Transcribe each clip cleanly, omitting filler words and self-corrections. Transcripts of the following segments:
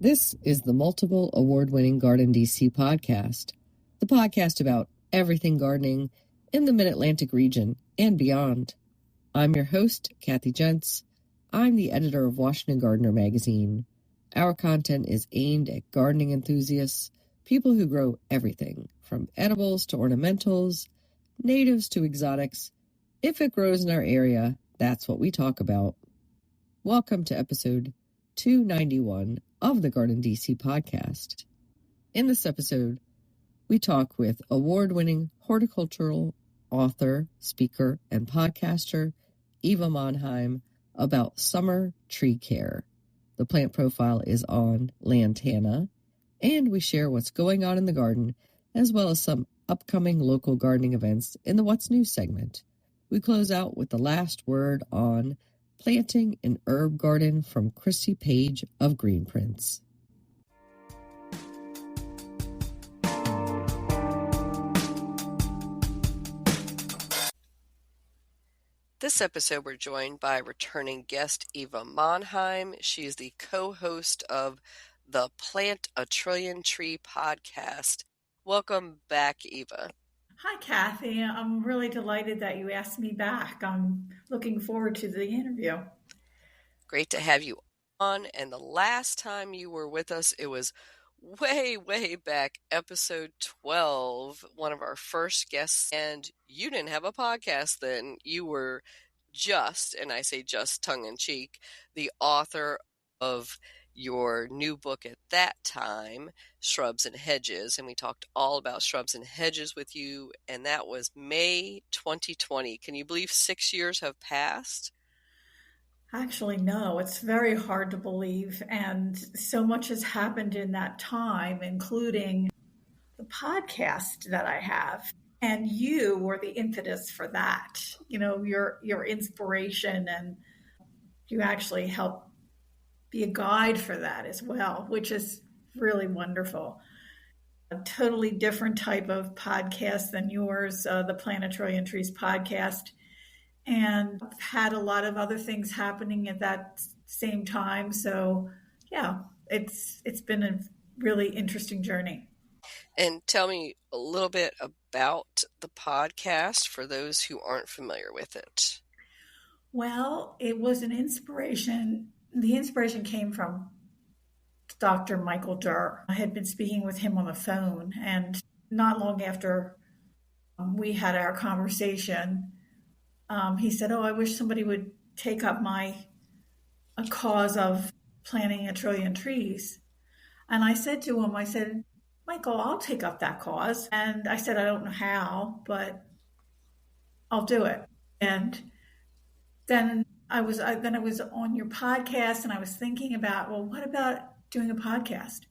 This is the multiple award-winning GardenDC podcast, the podcast about everything gardening in the Mid-Atlantic region and beyond. I'm your host, Kathy Jentz. I'm the editor of Washington Gardener magazine. Our content is aimed at gardening enthusiasts, people who grow everything, from edibles to ornamentals, natives to exotics. If it grows in our area, that's what we talk about. Welcome to episode 291 of the GardenDC podcast. In this episode, we talk with award-winning horticultural author, speaker, and podcaster Eva Monheim about summer tree care. The plant profile is on Lantana, and we share what's going on in the garden, as well as some upcoming local gardening events in the What's New segment. We close out with the last word on planting an herb garden from Christy Page of Green Prints. This episode, we're joined by returning guest Eva Monheim. She is the co-host of the Plant a Trillion Tree podcast. Welcome back, Eva. Hi, Kathy. I'm really delighted that you asked me back. I'm looking forward to the interview. Great to have you on. And the last time you were with us, it was way back, episode 12, one of our first guests. And you didn't have a podcast then. You were just, and I say just tongue-in-cheek, the author of your new book at that time, Shrubs and Hedges, and we talked all about Shrubs and Hedges with you, and that was May 2020. Can you believe 6 years have passed? Actually, no, it's very hard to believe, and so much has happened in that time, including the podcast that I have, and you were the impetus for that. You know, your inspiration, and you actually helped be a guide for that as well, which is really wonderful. A totally different type of podcast than yours, the Plant a Trillion Trees podcast. And I've had a lot of other things happening at that same time. So yeah, it's been a really interesting journey. And tell me a little bit about the podcast for those who aren't familiar with it. Well, it was an inspiration. The inspiration came from Dr. Michael Durr. I had been speaking with him on the phone, and not long after we had our conversation, he said, I wish somebody would take up a cause of planting a trillion trees. And I said to him, Michael, I'll take up that cause. And I said, I don't know how, but I'll do it. And then I was on your podcast, and I was thinking about, well, what about doing a podcast?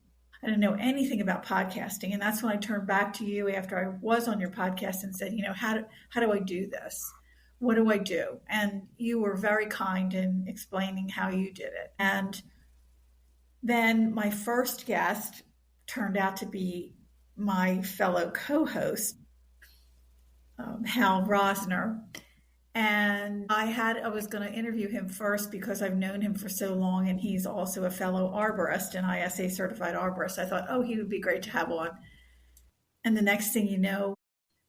I didn't know anything about podcasting. And that's when I turned back to you after I was on your podcast and said, how do I do this? What do I do? And you were very kind in explaining how you did it. And then my first guest turned out to be my fellow co-host, Hal Rosner. And I was going to interview him first because I've known him for so long, and he's also a fellow arborist, an ISA certified arborist. I thought, he would be great to have on. And the next thing you know,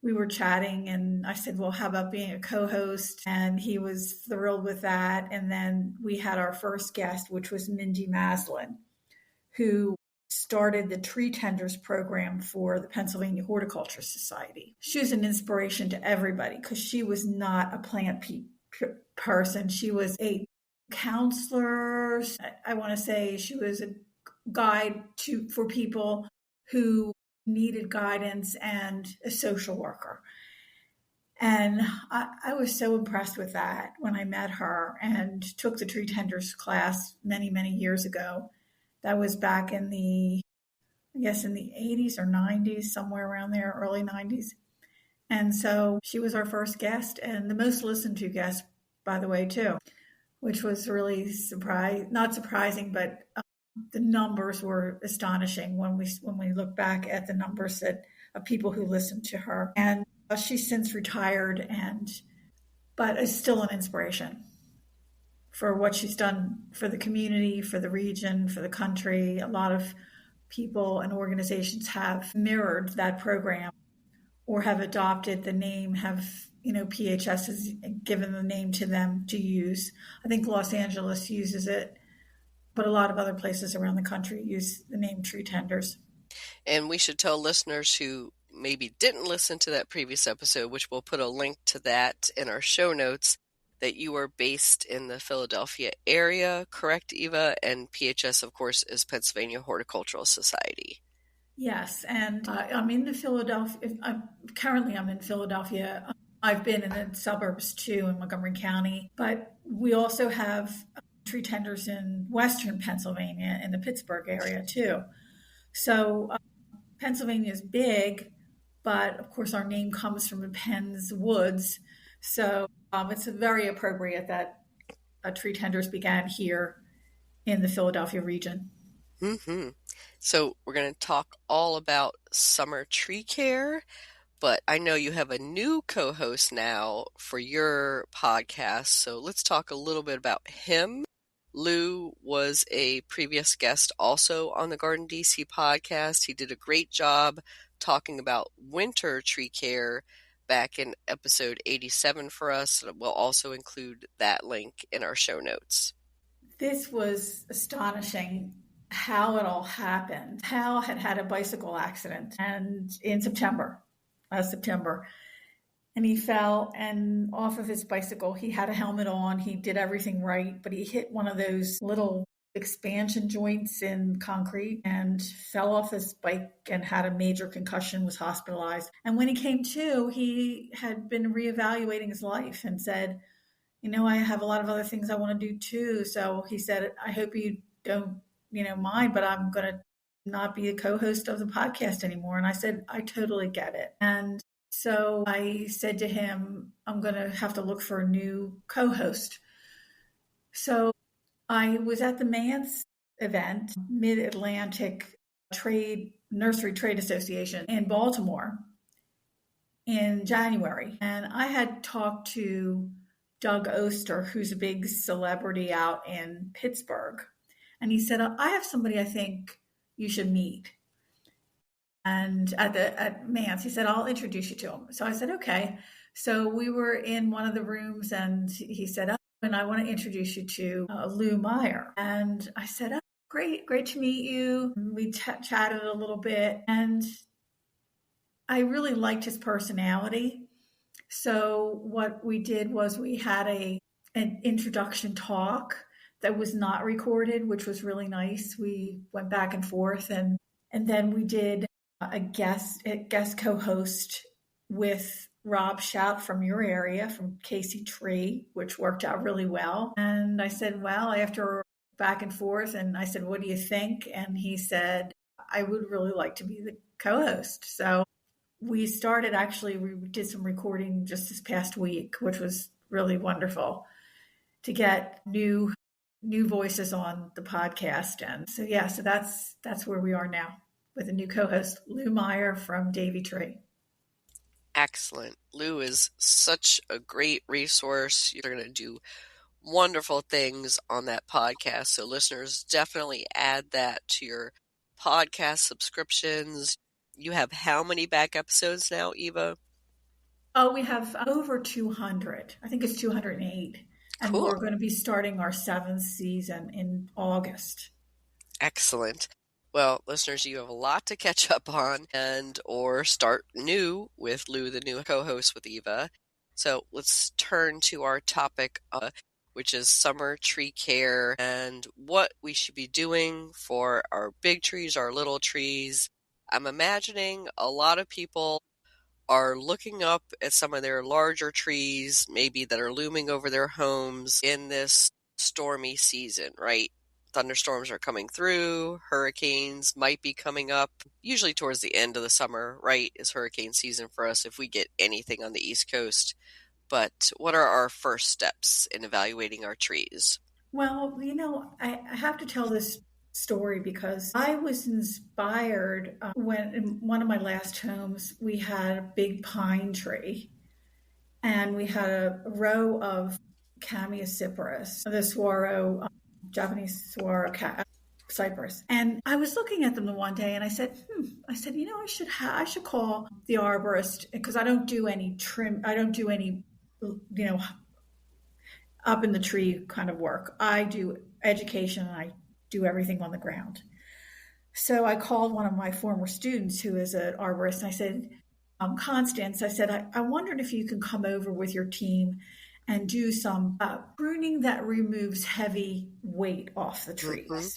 we were chatting, and I said, well, how about being a co-host? And he was thrilled with that. And then we had our first guest, which was Mindy Maslin, who started the Tree Tenders program for the Pennsylvania Horticulture Society. She was an inspiration to everybody because she was not a plant person. She was a counselor. I want to say she was a guide for people who needed guidance, and a social worker. And I was so impressed with that when I met her and took the Tree Tenders class many years ago. That was back in the 80s or 90s, somewhere around there, early 90s. And so she was our first guest, and the most listened to guest, by the way, too, which was really not surprising, but the numbers were astonishing when we look back at the numbers of people who listened to her. And she's since retired, but is still an inspiration for what she's done for the community, for the region, for the country. A lot of people and organizations have mirrored that program or have adopted the name, have, PHS has given the name to them to use. I think Los Angeles uses it, but a lot of other places around the country use the name Tree Tenders. And we should tell listeners who maybe didn't listen to that previous episode, which we'll put a link to that in our show notes, that you are based in the Philadelphia area, correct, Eva? And PHS, of course, is Pennsylvania Horticultural Society. Yes, and I'm in the Philadelphia. Currently, I'm in Philadelphia. I've been in the suburbs too, in Montgomery County, but we also have tree tenders in Western Pennsylvania, in the Pittsburgh area too. So Pennsylvania is big, but of course our name comes from the Penn's Woods. So it's very appropriate that tree tenders began here in the Philadelphia region. Mm-hmm. So we're going to talk all about summer tree care, but I know you have a new co-host now for your podcast. So let's talk a little bit about him. Lou was a previous guest also on the GardenDC podcast. He did a great job talking about winter tree care back in episode 87 for us. We'll also include that link in our show notes. This was astonishing how it all happened. Hal had a bicycle accident and in September, and he fell and off of his bicycle. He had a helmet on. He did everything right, but he hit one of those little expansion joints in concrete and fell off his bike and had a major concussion, was hospitalized. And when he came to, he had been reevaluating his life and said, I have a lot of other things I want to do too. So he said, I hope you don't, mind, but I'm going to not be a co-host of the podcast anymore. And I said, I totally get it. And so I said to him, I'm going to have to look for a new co-host. So I was at the Mance event, Mid-Atlantic Nursery Trade Association in Baltimore in January. And I had talked to Doug Oster, who's a big celebrity out in Pittsburgh. And he said, I have somebody I think you should meet. And at Mance, he said, I'll introduce you to him. So I said, okay. So we were in one of the rooms and he said, and I want to introduce you to Lou Meyer. And I said, oh, great to meet you. And we chatted a little bit and I really liked his personality. So what we did was we had an introduction talk that was not recorded, which was really nice. We went back and forth and then we did a guest co-host with Rob Shaut from your area, from Casey Tree, which worked out really well. And I said, well, after back and forth, and I said, what do you think? And he said, I would really like to be the co-host. So we did some recording just this past week, which was really wonderful to get new voices on the podcast. And so, so that's where we are now with a new co-host, Lou Meyer from Davy Tree. Excellent. Lou is such a great resource. You're going to do wonderful things on that podcast. So listeners, definitely add that to your podcast subscriptions. You have how many back episodes now, Eva? Oh, we have over 200. I think it's 208. And cool. We're going to be starting our 7th season in August. Excellent. Well, listeners, you have a lot to catch up on or start new with Lou, the new co-host with Eva. So let's turn to our topic, which is summer tree care and what we should be doing for our big trees, our little trees. I'm imagining a lot of people are looking up at some of their larger trees, maybe that are looming over their homes in this stormy season, right? Thunderstorms are coming through, hurricanes might be coming up. Usually towards the end of the summer, right, is hurricane season for us if we get anything on the East Coast. But what are our first steps in evaluating our trees? Well, I have to tell this story because I was inspired when in one of my last homes, we had a big pine tree and we had a row of Camiacypris, the saguaro, Japanese saguaro cypress. And I was looking at them the one day, and I said, I should call the arborist, because I don't do any trim. I don't do any, up in the tree kind of work. I do education, and I do everything on the ground. So I called one of my former students who is an arborist, and I said, Constance, I said, I wondered if you can come over with your team and do some pruning that removes heavy weight off the trees. Mm-hmm.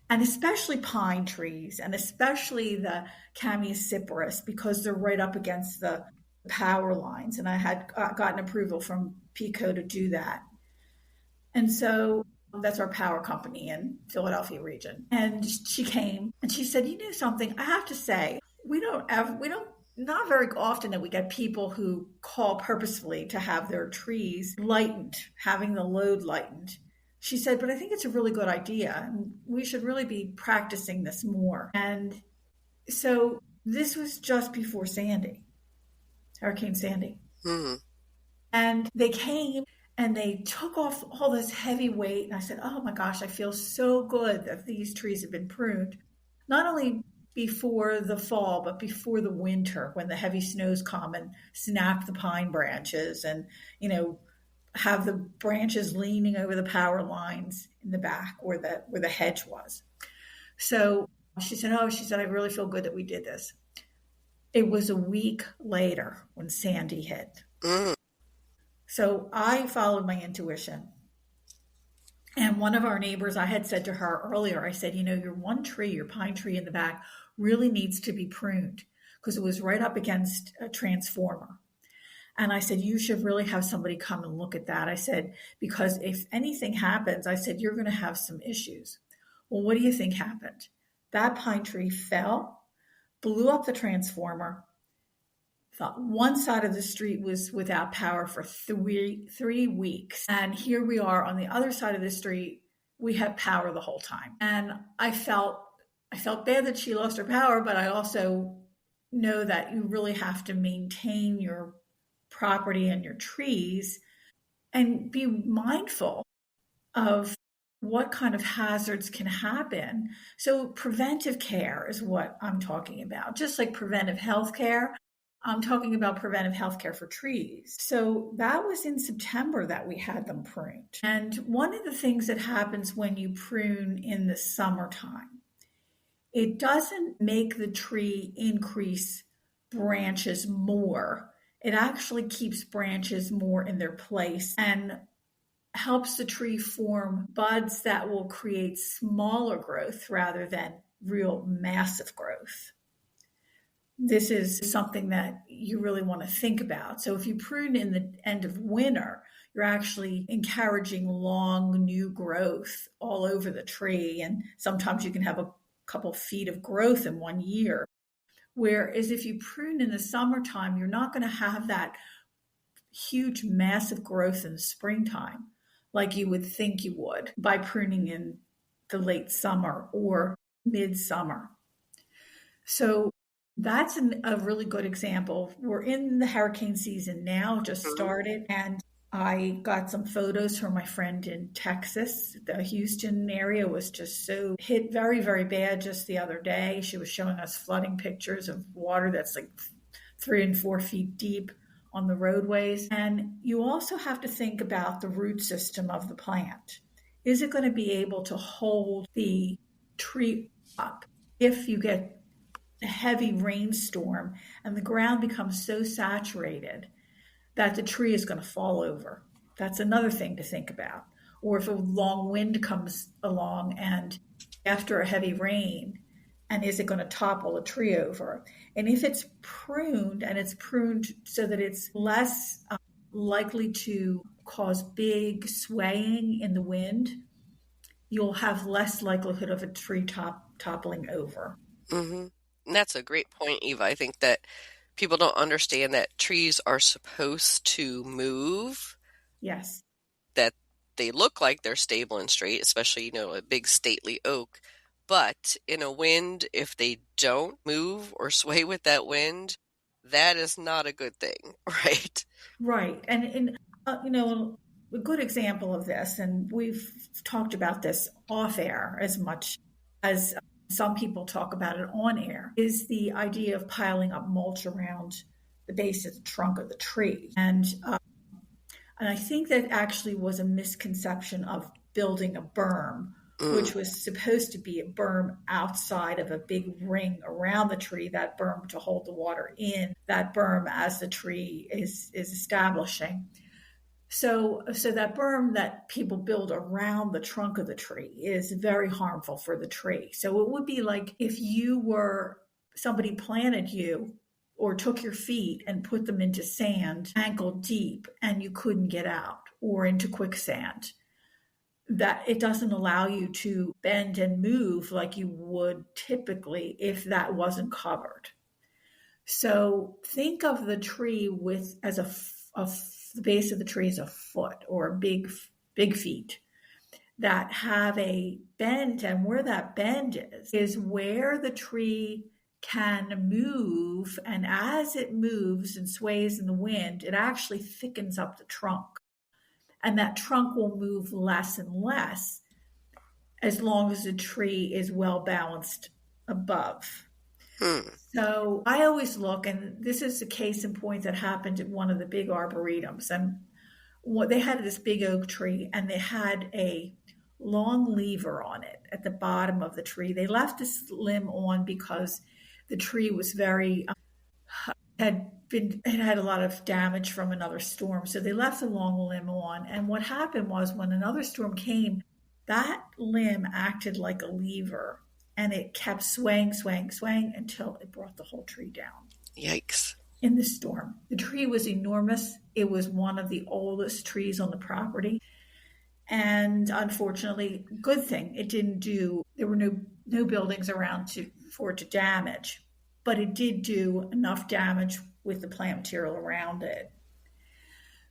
And especially pine trees, and especially the Camiacypris, because they're right up against the power lines. And I had gotten approval from PICO to do that. And so that's our power company in Philadelphia region. And she came and she said, you know something, I have to say, not very often that we get people who call purposefully to have their trees lightened, having the load lightened. She said, but I think it's a really good idea, and we should really be practicing this more. And so this was just before Hurricane Sandy. Mm-hmm. And they came and they took off all this heavy weight. And I said, oh my gosh, I feel so good that these trees have been pruned, not only before the fall, but before the winter, when the heavy snows come and snap the pine branches and, have the branches leaning over the power lines in the back where the hedge was. So she said, I really feel good that we did this. It was a week later when Sandy hit. Mm. So I followed my intuition. And one of our neighbors, I had said to her earlier, I said, your one tree, your pine tree in the back, really needs to be pruned, because it was right up against a transformer. And I said, you should really have somebody come and look at that. I said, because if anything happens, I said, you're going to have some issues. Well, what do you think happened? That pine tree fell, blew up the transformer. One side of the street was without power for three weeks. And here we are on the other side of the street. We had power the whole time. And I felt bad that she lost her power, but I also know that you really have to maintain your property and your trees and be mindful of what kind of hazards can happen. So preventive care is what I'm talking about. Just like preventive health care, I'm talking about preventive health care for trees. So that was in September that we had them pruned. And one of the things that happens when you prune in the summertime, it doesn't make the tree increase branches more. It actually keeps branches more in their place and helps the tree form buds that will create smaller growth rather than real massive growth. This is something that you really want to think about. So if you prune in the end of winter, you're actually encouraging long new growth all over the tree. And sometimes you can have a couple feet of growth in 1 year. Whereas if you prune in the summertime, you're not going to have that huge, massive growth in the springtime like you would think you would by pruning in the late summer or midsummer. So that's a really good example. We're in the hurricane season now, just started, and I got some photos from my friend in Texas. The Houston area was just so hit very, very bad just the other day. She was showing us flooding pictures of water that's like 3 and 4 feet deep on the roadways. And you also have to think about the root system of the plant. Is it going to be able to hold the tree up if you get a heavy rainstorm and the ground becomes so saturated that the tree is going to fall over? That's another thing to think about. Or if a long wind comes along and after a heavy rain, and is it going to topple the tree over? And if it's pruned, and it's pruned so that it's less likely to cause big swaying in the wind, you'll have less likelihood of a tree toppling over. Mm-hmm. And that's a great point, Eva. I think that people don't understand that trees are supposed to move. Yes. That they look like they're stable and straight, especially, a big stately oak. But in a wind, if they don't move or sway with that wind, that is not a good thing, right? Right. And a good example of this, and we've talked about this off air as much as some people talk about it on air, is the idea of piling up mulch around the base of the trunk of the tree. And I think that actually was a misconception of building a berm, which was supposed to be a berm outside of a big ring around the tree, that berm to hold the water in, that berm as the tree is establishing. So that berm that people build around the trunk of the tree is very harmful for the tree. So it would be like if somebody planted you or took your feet and put them into sand ankle deep and you couldn't get out, or into quicksand, that it doesn't allow you to bend and move like you would typically if that wasn't covered. So think of the tree as the base of the tree is a foot, or big feet that have a bend, and where that bend is where the tree can move, and as it moves and sways in the wind, it actually thickens up the trunk, and that trunk will move less and less as long as the tree is well balanced above. So I always look, and this is a case in point that happened at one of the big arboretums, and they had this big oak tree, and they had a long lever on it at the bottom of the tree. They left this limb on because the tree was had a lot of damage from another storm. So they left the long limb on. And what happened was, when another storm came, that limb acted like a lever, and it kept swaying until it brought the whole tree down. Yikes. In the storm. The tree was enormous. It was one of the oldest trees on the property. And unfortunately, good thing it didn't there were no buildings around for it to damage, but it did do enough damage with the plant material around it.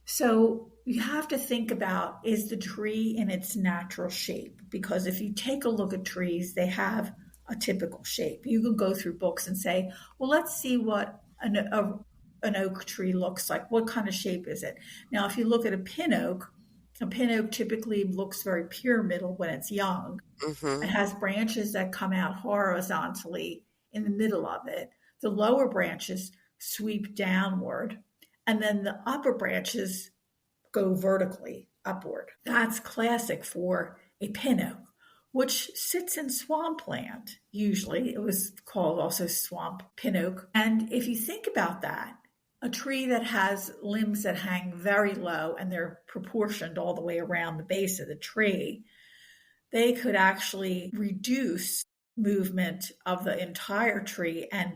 So you have to think about, is the tree in its natural shape? Because if you take a look at trees, they have a typical shape. You can go through books and say, well, let's see what an oak tree looks like. What kind of shape is it? Now, if you look at a pin oak typically looks very pyramidal when it's young. Mm-hmm. It has branches that come out horizontally in the middle of it. The lower branches sweep downward, and then the upper branches go vertically upward. That's classic for a pin oak, which sits in swampland. Usually it was called also swamp pin oak. And if you think about that, a tree that has limbs that hang very low and they're proportioned all the way around the base of the tree, they could actually reduce movement of the entire tree and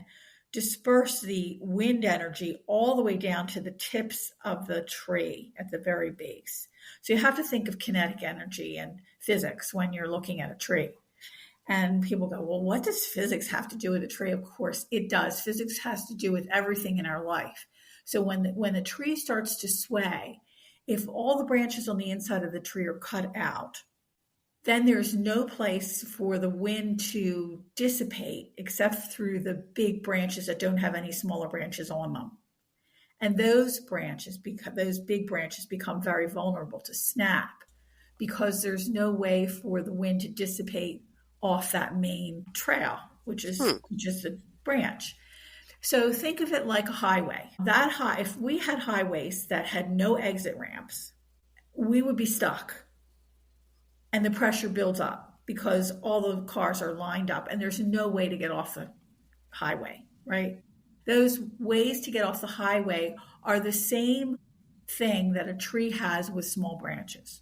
disperse the wind energy all the way down to the tips of the tree at the very base. So you have to think of kinetic energy and physics when you're looking at a tree. And people go, well, what does physics have to do with a tree? Of course it does. Physics has to do with everything in our life. So when the tree starts to sway, if all the branches on the inside of the tree are cut out, then there's no place for the wind to dissipate except through the big branches that don't have any smaller branches on them. And those big branches become very vulnerable to snap because there's no way for the wind to dissipate off that main trail, which is the branch. So think of it like a highway. If we had highways that had no exit ramps, we would be stuck. And the pressure builds up because all the cars are lined up and there's no way to get off the highway, right? Those ways to get off the highway are the same thing that a tree has with small branches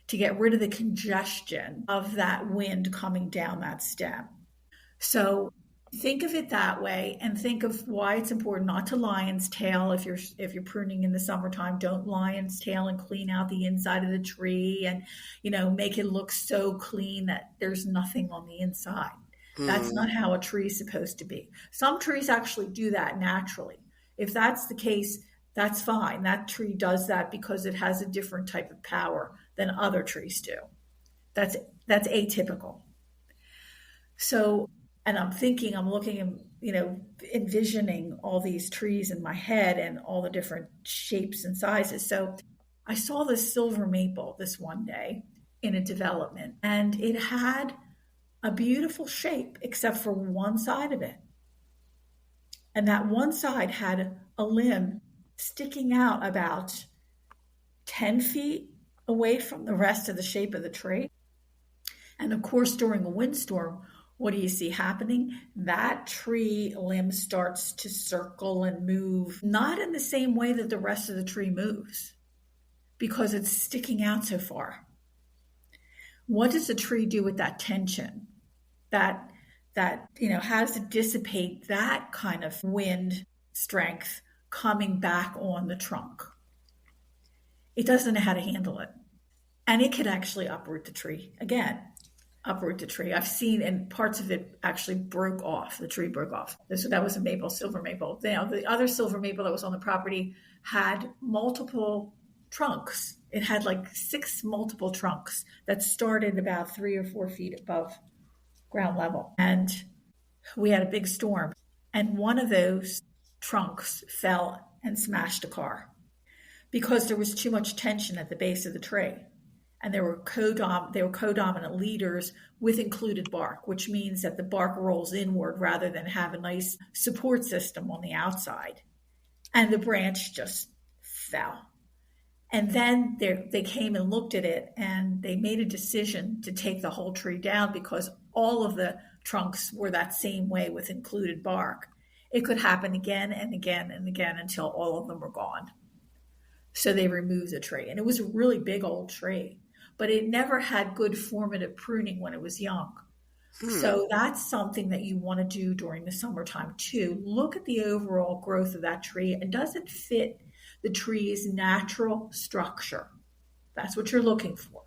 to get rid of the congestion of that wind coming down that stem. So think of it that way, and think of why it's important not to lion's tail. If you're pruning in the summertime, don't lion's tail and clean out the inside of the tree and make it look so clean that there's nothing on the inside. That's not how a tree is supposed to be. Some trees actually do that naturally. If that's the case, that's fine. That tree does that because it has a different type of power than other trees do. That's atypical. So, and I'm looking and, envisioning all these trees in my head and all the different shapes and sizes. So I saw this silver maple this one day in a development, and it had a beautiful shape except for one side of it. And that one side had a limb sticking out about 10 feet away from the rest of the shape of the tree. And of course, during a windstorm, what do you see happening? That tree limb starts to circle and move, not in the same way that the rest of the tree moves, because it's sticking out so far. What does a tree do with that tension? That how does it dissipate that kind of wind strength coming back on the trunk? It doesn't know how to handle it. And it could actually uproot the tree. Again, uproot the tree. I've seen, and parts of it actually broke off. The tree broke off. So that was a maple, silver maple. Now, the other silver maple that was on the property had multiple trunks. It had like 6 multiple trunks that started about 3 or 4 feet above ground level. And we had a big storm. And one of those trunks fell and smashed a car because there was too much tension at the base of the tree. And they were codominant leaders with included bark, which means that the bark rolls inward rather than have a nice support system on the outside. And the branch just fell. And then they came and looked at it, and they made a decision to take the whole tree down because all of the trunks were that same way with included bark. It could happen again and again and again until all of them were gone. So they removed the tree. And it was a really big old tree, but it never had good formative pruning when it was young. So that's something that you want to do during the summertime too. Look at the overall growth of that tree, and does it fit the tree's natural structure? That's what you're looking for.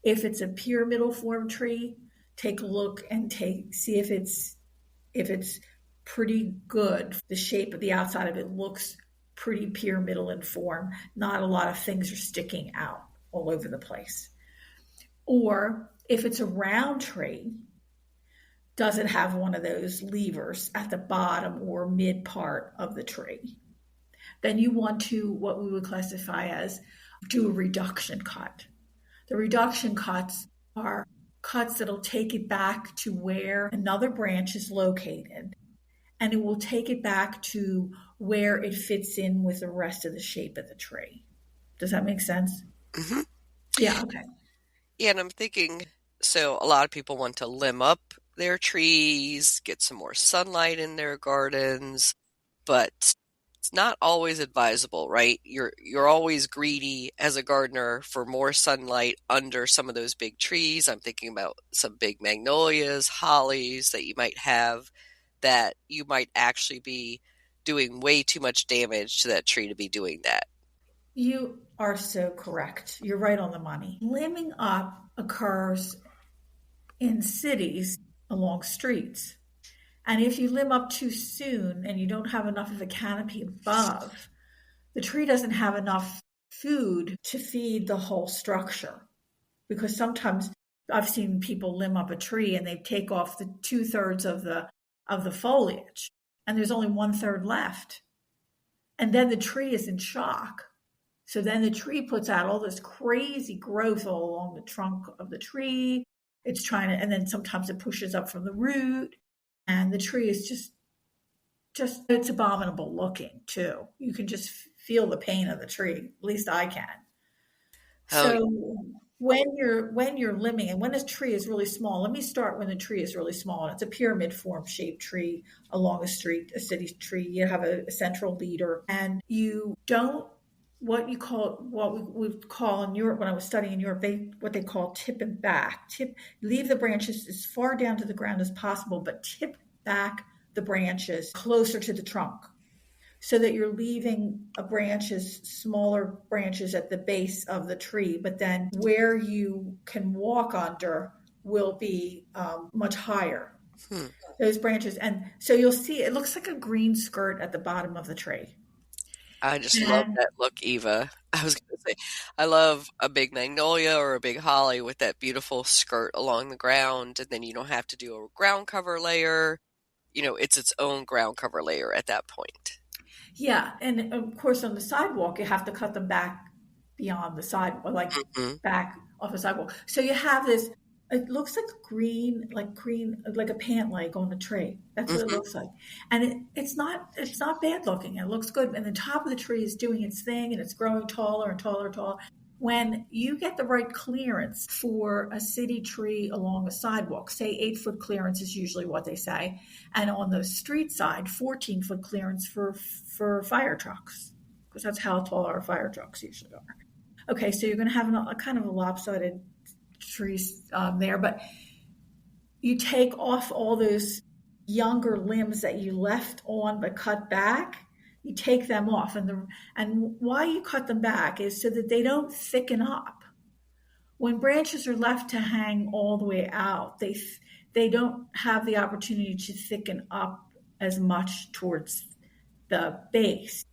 If it's a pyramidal form tree, take a look and see if it's pretty good. The shape of the outside of it looks pretty pyramidal in form. Not a lot of things are sticking out all over the place. Or if it's a round tree, does it have one of those levers at the bottom or mid part of the tree? Then you want to, what we would classify as, do a reduction cut. The reduction cuts are cuts that'll take it back to where another branch is located, and it will take it back to where it fits in with the rest of the shape of the tree. Does that make sense? Mm-hmm. Yeah, okay. Yeah, and I'm thinking, so a lot of people want to limb up their trees, get some more sunlight in their gardens, but it's not always advisable, right? You're always greedy as a gardener for more sunlight under some of those big trees. I'm thinking about some big magnolias, hollies that you might have, that you might actually be doing way too much damage to that tree to be doing that. You are so correct. You're right on the money. Limbing up occurs in cities along streets. And if you limb up too soon and you don't have enough of a canopy above, the tree doesn't have enough food to feed the whole structure. Because sometimes I've seen people limb up a tree and they take off the 2/3 of the foliage, and there's only 1/3 left. And then the tree is in shock. So then the tree puts out all this crazy growth all along the trunk of the tree. It's trying to, and then sometimes it pushes up from the root, and the tree is just it's abominable looking too. You can just feel the pain of the tree. At least I can. So when you're limbing, and when a tree is really small, let me start when the tree is really small, and it's a pyramid form shaped tree along a street, a city tree. You have a central leader, and you don't, what we call in Europe, when I was studying in Europe, what they call tip and back. Leave the branches as far down to the ground as possible, but tip back the branches closer to the trunk, so that you're leaving smaller branches at the base of the tree, but then where you can walk under will be much higher. Those branches. And so you'll see, it looks like a green skirt at the bottom of the tree. I just love that look, Eva. I was going to say, I love a big magnolia or a big holly with that beautiful skirt along the ground, and then you don't have to do a ground cover layer. It's its own ground cover layer at that point. Yeah, and of course on the sidewalk, you have to cut them back beyond the sidewalk, like Mm-hmm. back off the sidewalk. So you have this, it looks like green, like a pant leg on the tree. That's what it Mm-hmm. looks like. And it's not bad looking. It looks good. And the top of the tree is doing its thing and it's growing taller and taller and taller. When you get the right clearance for a city tree along a sidewalk, say 8-foot clearance is usually what they say. And on the street side, 14-foot clearance for fire trucks, because that's how tall our fire trucks usually are. Okay, so you're going to have a kind of a lopsided trees there, but you take off all those younger limbs that you left on but cut back. You take them off, and why you cut them back is so that they don't thicken up. When branches are left to hang all the way out, they don't have the opportunity to thicken up as much towards the base,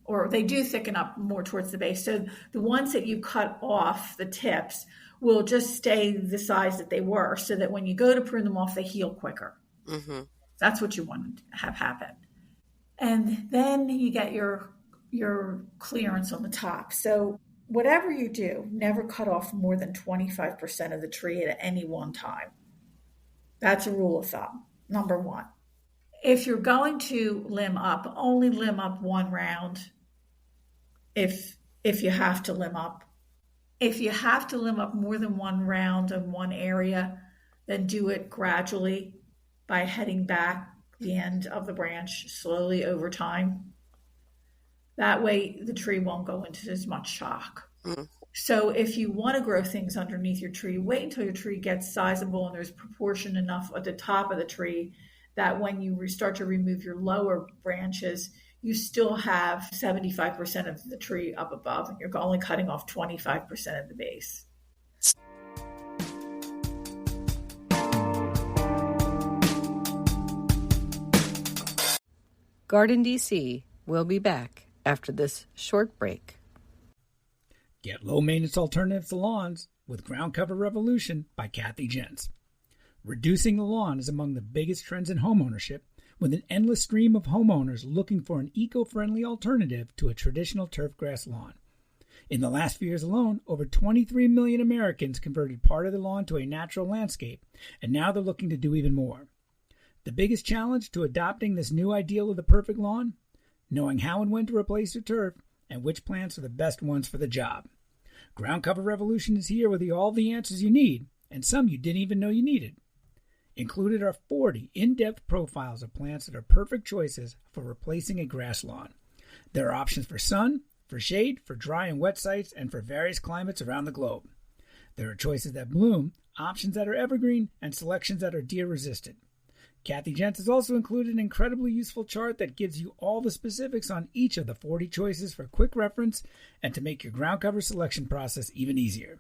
or they do thicken up more towards the base. So the ones that you cut off, the tips, will just stay the size that they were, so that when you go to prune them off, they heal quicker. Mm-hmm. That's what you want to have happen. And then you get your clearance on the top. So whatever you do, never cut off more than 25% of the tree at any one time. That's a rule of thumb, number one. If you're going to limb up, only limb up one round if you have to limb up. If you have to limb up more than one round in one area, then do it gradually by heading back the end of the branch slowly over time. That way the tree won't go into as much shock. Mm-hmm. So if you want to grow things underneath your tree, wait until your tree gets sizable and there's proportion enough at the top of the tree that when you start to remove your lower branches, you still have 75% of the tree up above, and you're only cutting off 25% of the base. GardenDC will be back after this short break. Get low-maintenance alternatives to lawns with Ground Cover Revolution by Kathy Jentz. Reducing the lawn is among the biggest trends in homeownership, with an endless stream of homeowners looking for an eco-friendly alternative to a traditional turfgrass lawn. In the last few years alone, over 23 million Americans converted part of their lawn to a natural landscape, and now they're looking to do even more. The biggest challenge to adopting this new ideal of the perfect lawn? Knowing how and when to replace your turf and which plants are the best ones for the job. Ground Cover Revolution is here with all the answers you need, and some you didn't even know you needed. Included are 40 in-depth profiles of plants that are perfect choices for replacing a grass lawn. There are options for sun, for shade, for dry and wet sites, and for various climates around the globe. There are choices that bloom, options that are evergreen, and selections that are deer-resistant. Kathy Jentz has also included an incredibly useful chart that gives you all the specifics on each of the 40 choices for quick reference and to make your ground cover selection process even easier.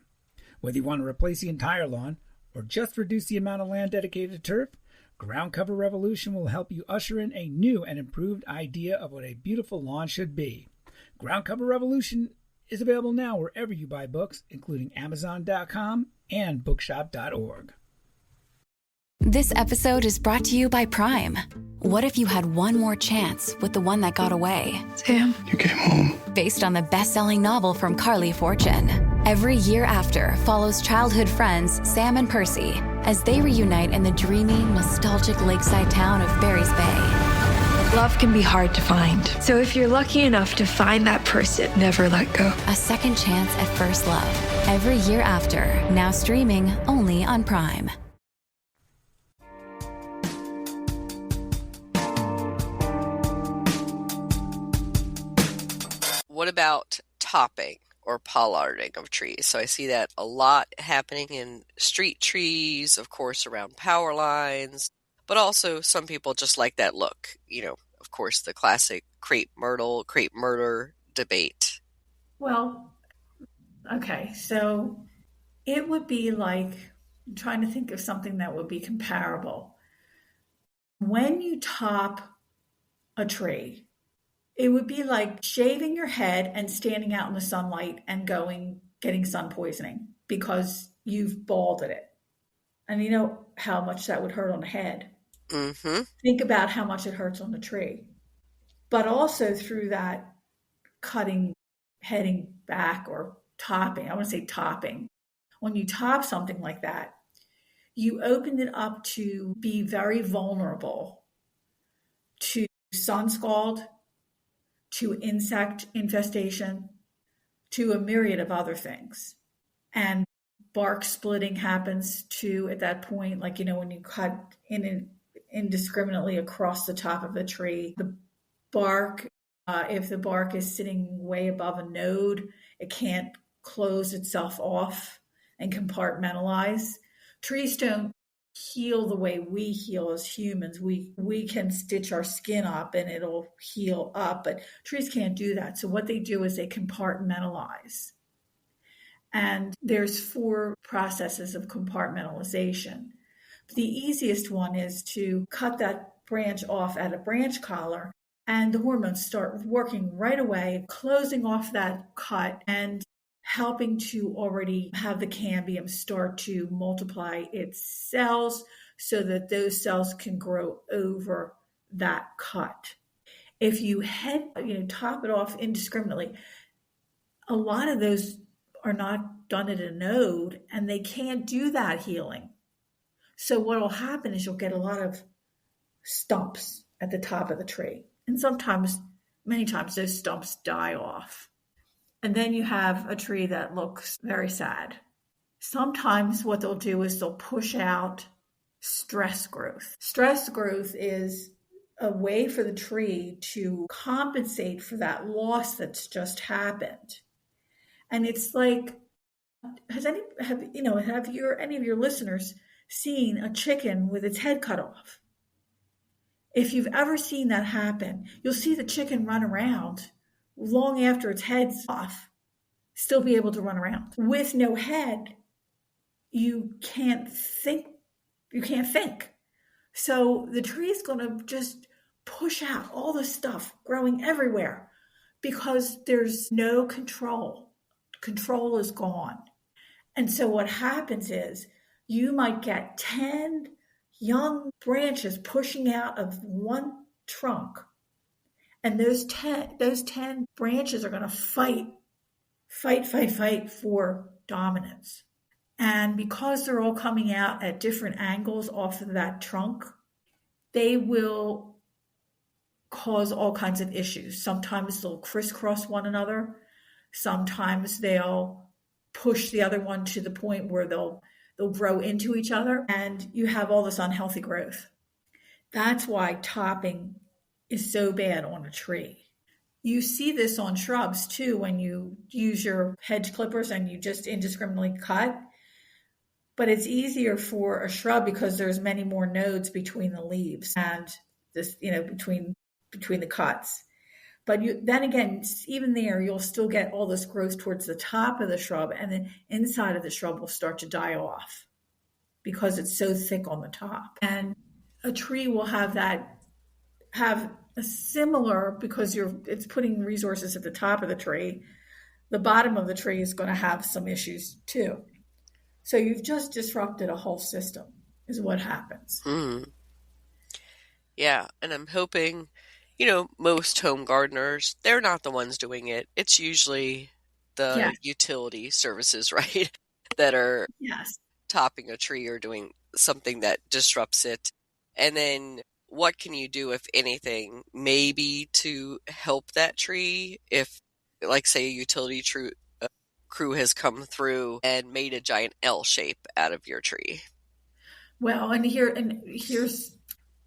Whether you want to replace the entire lawn or just reduce the amount of land dedicated to turf, Ground Cover Revolution will help you usher in a new and improved idea of what a beautiful lawn should be. Ground Cover Revolution is available now wherever you buy books, including Amazon.com and Bookshop.org. This episode is brought to you by Prime. What if you had one more chance with the one that got away? Sam, you came home. Based on the best-selling novel from Carly Fortune. Every Year After follows childhood friends Sam and Percy as they reunite in the dreamy, nostalgic lakeside town of Barry's Bay. Love can be hard to find. So if you're lucky enough to find that person, never let go. A second chance at first love. Every Year After, now streaming only on Prime. What about topping or pollarding of trees? So I see that a lot happening in street trees, of course, around power lines, but also some people just like that look. You know, of course, the classic crepe myrtle, crepe murder debate. Well, okay, so it would be like, I'm trying to think of something that would be comparable. When you top a tree, it would be like shaving your head and standing out in the sunlight and getting sun poisoning because you've balded it. And you know how much that would hurt on the head. Mm-hmm. Think about how much it hurts on the tree. But also through that cutting heading back or topping. I want to say topping. When you top something like that, you open it up to be very vulnerable to sun scald, to insect infestation, to a myriad of other things. And bark splitting happens too at that point. Like, when you cut indiscriminately across the top of a tree, the bark, if the bark is sitting way above a node, it can't close itself off and compartmentalize. Trees don't heal the way we heal as humans. We can stitch our skin up and it'll heal up, but trees can't do that. So what they do is they compartmentalize. And there's 4 processes of compartmentalization. The easiest one is to cut that branch off at a branch collar, and the hormones start working right away, closing off that cut and helping to already have the cambium start to multiply its cells so that those cells can grow over that cut. If you top it off indiscriminately, a lot of those are not done at a node and they can't do that healing. So what will happen is you'll get a lot of stumps at the top of the tree. And many times those stumps die off. And then you have a tree that looks very sad. Sometimes what they'll do is they'll push out stress growth. Stress growth is a way for the tree to compensate for that loss that's just happened. And it's like, have any of your listeners seen a chicken with its head cut off? If you've ever seen that happen, you'll see the chicken run around long after its head's off, still be able to run around. With no head, you can't think. So the tree is going to just push out all the stuff growing everywhere because there's no control. Control is gone. And so what happens is you might get 10 young branches pushing out of one trunk. And those 10 branches are going to fight for dominance. And because they're all coming out at different angles off of that trunk, they will cause all kinds of issues. Sometimes they'll crisscross one another. Sometimes they'll push the other one to the point where they'll grow into each other, and you have all this unhealthy growth. That's why topping is so bad on a tree. You see this on shrubs too when you use your hedge clippers and you just indiscriminately cut. But it's easier for a shrub because there's many more nodes between the leaves and this, between the cuts. But then again, even there, you'll still get all this growth towards the top of the shrub, and then inside of the shrub will start to die off because it's so thick on the top. And a tree will have a similar, because it's putting resources at the top of the tree. The bottom of the tree is going to have some issues too. So you've just disrupted a whole system, is what happens. Yeah, and I'm hoping, most home gardeners, they're not the ones doing it. It's usually the utility services, right, that are topping a tree or doing something that disrupts it. And then what can you do, if anything, maybe to help that tree if, like, say, a utility crew has come through and made a giant L shape out of your tree? Well, here's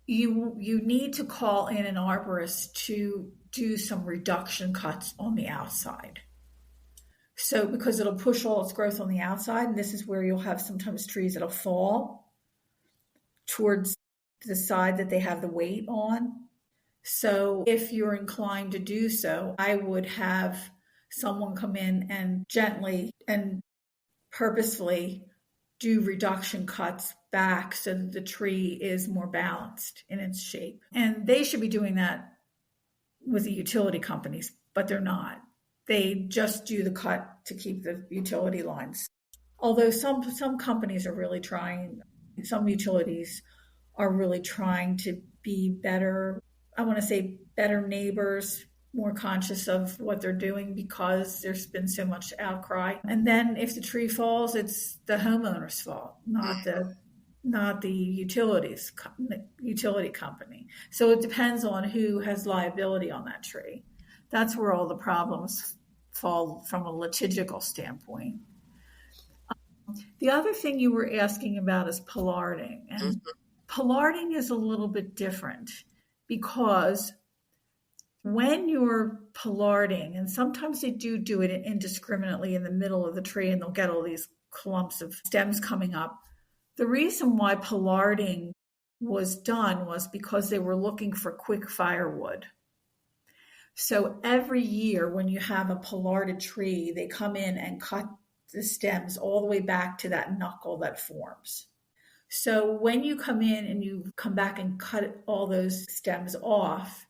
you need to call in an arborist to do some reduction cuts on the outside. So because it'll push all its growth on the outside, and this is where you'll have sometimes trees that'll fall towards the side that they have the weight on. So if you're inclined to do so, I would have someone come in and gently and purposefully do reduction cuts back so that the tree is more balanced in its shape. And they should be doing that with the utility companies, but they're not. They just do the cut to keep the utility lines. Although some companies are really trying, some utilities are really trying to be better, I want to say better neighbors, more conscious of what they're doing because there's been so much outcry. And then if the tree falls, it's the homeowner's fault, not the utility company. So it depends on who has liability on that tree. That's where all the problems fall from a litigical standpoint. The other thing you were asking about is pollarding. And pollarding is a little bit different because when you're pollarding, and sometimes they do it indiscriminately in the middle of the tree and they'll get all these clumps of stems coming up. The reason why pollarding was done was because they were looking for quick firewood. So every year when you have a pollarded tree, they come in and cut the stems all the way back to that knuckle that forms. So when you come in and you come back and cut all those stems off,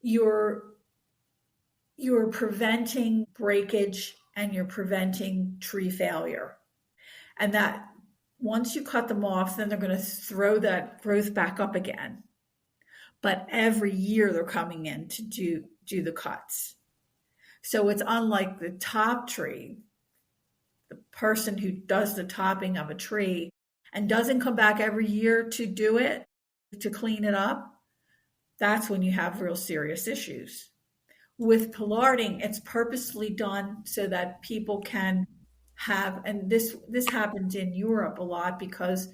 you're preventing breakage and you're preventing tree failure. And that once you cut them off, then they're going to throw that growth back up again. But every year they're coming in to do the cuts. So it's unlike the top tree. The person who does the topping of a tree and doesn't come back every year to do it, to clean it up, that's when you have real serious issues. With pollarding, it's purposely done so that people can have, and this happens in Europe a lot because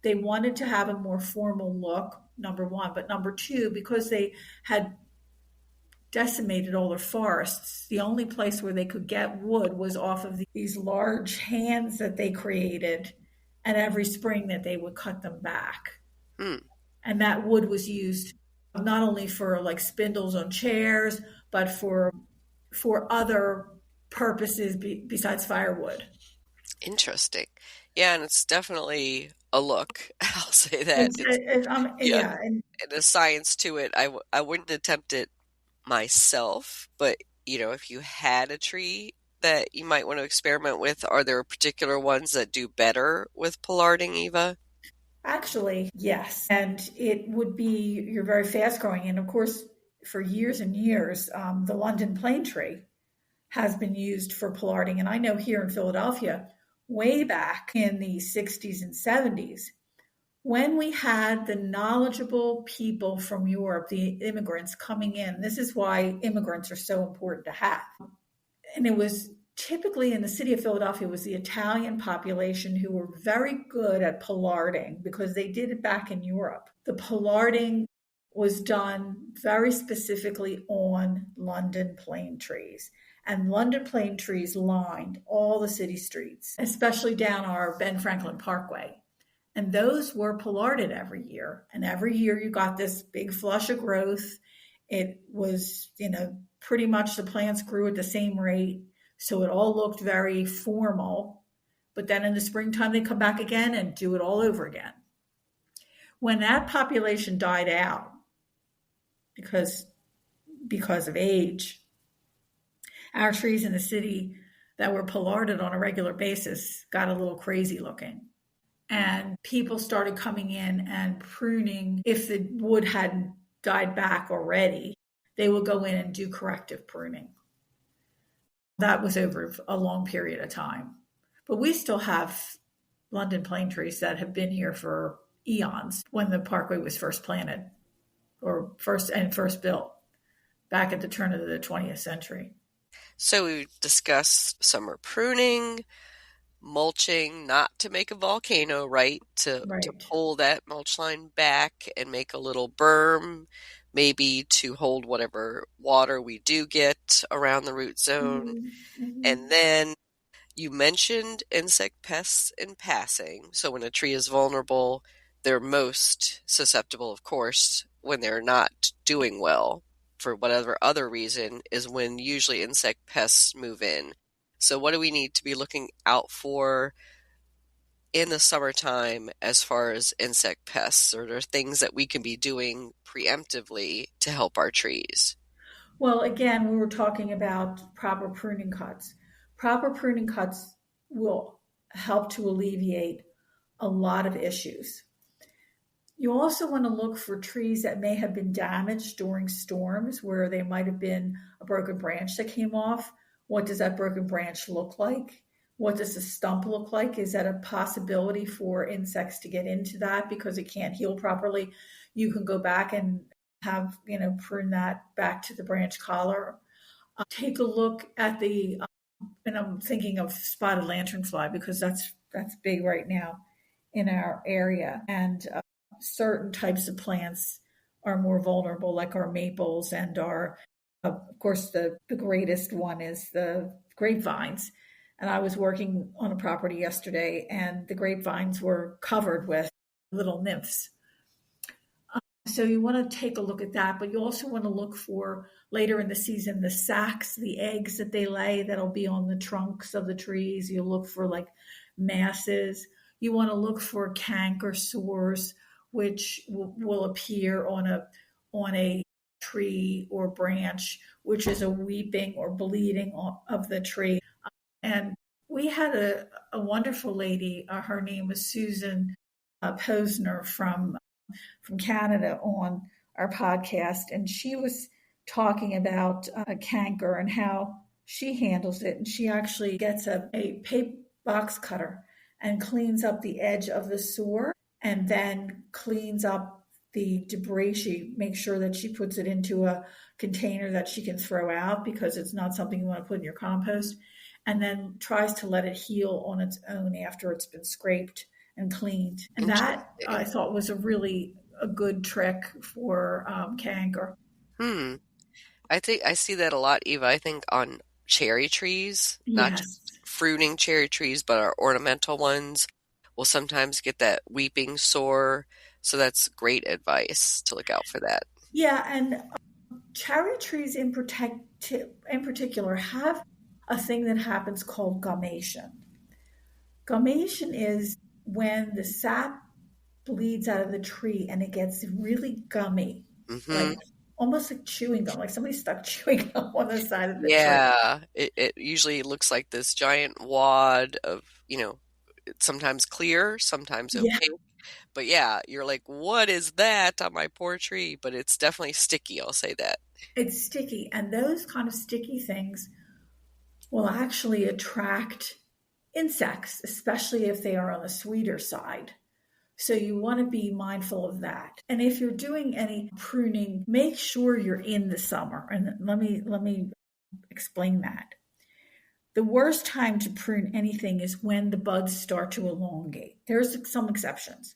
they wanted to have a more formal look, number one, but number two, because they had decimated all their forests, the only place where they could get wood was off of these large hands that they created, and every spring that they would cut them back. And that wood was used not only for like spindles on chairs, but for other purposes besides firewood. Interesting. Yeah, and it's definitely a look. I'll say that. And a science to it. I wouldn't attempt it myself, but if you had a tree that you might want to experiment with, are there particular ones that do better with pollarding, Eva? Actually, yes. And it would be, you're very fast growing. And of course, for years and years, the London plane tree has been used for pollarding. And I know here in Philadelphia, way back in the 60s and 70s, when we had the knowledgeable people from Europe, the immigrants coming in, this is why immigrants are so important to have. And it was typically in the city of Philadelphia was the Italian population who were very good at pollarding because they did it back in Europe. The pollarding was done very specifically on London plane trees. And London plane trees lined all the city streets, especially down our Ben Franklin Parkway. And those were pollarded every year. And every year you got this big flush of growth. It was, pretty much the plants grew at the same rate. So it all looked very formal. But then in the springtime, they come back again and do it all over again. When that population died out, because of age, our trees in the city that were pollarded on a regular basis got a little crazy looking. And people started coming in and pruning. If the wood hadn't died back already, they would go in and do corrective pruning. That was over a long period of time. But we still have London plane trees that have been here for eons when the parkway was first planted or first built back at the turn of the 20th century. So we discussed summer pruning, mulching, not to make a volcano, right? To pull that mulch line back and make a little berm, maybe to hold whatever water we do get around the root zone. Mm-hmm. And then you mentioned insect pests in passing. So when a tree is vulnerable, they're most susceptible, of course, when they're not doing well. For whatever other reason is when usually insect pests move in. So what do we need to be looking out for in the summertime as far as insect pests? Or are there things that we can be doing preemptively to help our trees? Well, again, we were talking about proper pruning cuts. Proper pruning cuts will help to alleviate a lot of issues. You also want to look for trees that may have been damaged during storms, where they might have been a broken branch that came off. What does that broken branch look like? What does the stump look like? Is that a possibility for insects to get into that because it can't heal properly? You can go back and have, prune that back to the branch collar. Take a look at and I'm thinking of spotted lanternfly because that's big right now in our area. And certain types of plants are more vulnerable, like our maples and of course, the greatest one is the grapevines. And I was working on a property yesterday, and the grapevines were covered with little nymphs. So you want to take a look at that, but you also want to look for later in the season the sacs, the eggs that they lay that'll be on the trunks of the trees. You look for like masses. You want to look for canker sores, which will appear on a tree or branch, which is a weeping or bleeding of the tree. And we had a wonderful lady. Her name was Susan Posner from Canada on our podcast, and she was talking about canker and how she handles it. And she actually gets a paper box cutter and cleans up the edge of the sore, and then cleans up the debris. She makes sure that she puts it into a container that she can throw out because it's not something you want to put in your compost, and then tries to let it heal on its own after it's been scraped and cleaned. And that I thought was a good trick for canker. I think I see that a lot, Eva. I think on cherry trees, not just fruiting cherry trees, but our ornamental ones will sometimes get that weeping sore. So that's great advice to look out for that. Yeah, and cherry trees in particular have a thing that happens called gummation. Gummation is when the sap bleeds out of the tree and it gets really gummy, like almost like chewing gum, like somebody stuck chewing gum on the side of the tree. Yeah, it usually looks like this giant wad of, sometimes clear, sometimes opaque. Yeah. But yeah, you're like, what is that on my poor tree? But it's definitely sticky, I'll say that. It's sticky, and those kind of sticky things will actually attract insects, especially if they are on the sweeter side. So you want to be mindful of that. And if you're doing any pruning, make sure you're in the summer. And let me explain that. The worst time to prune anything is when the buds start to elongate. There's some exceptions.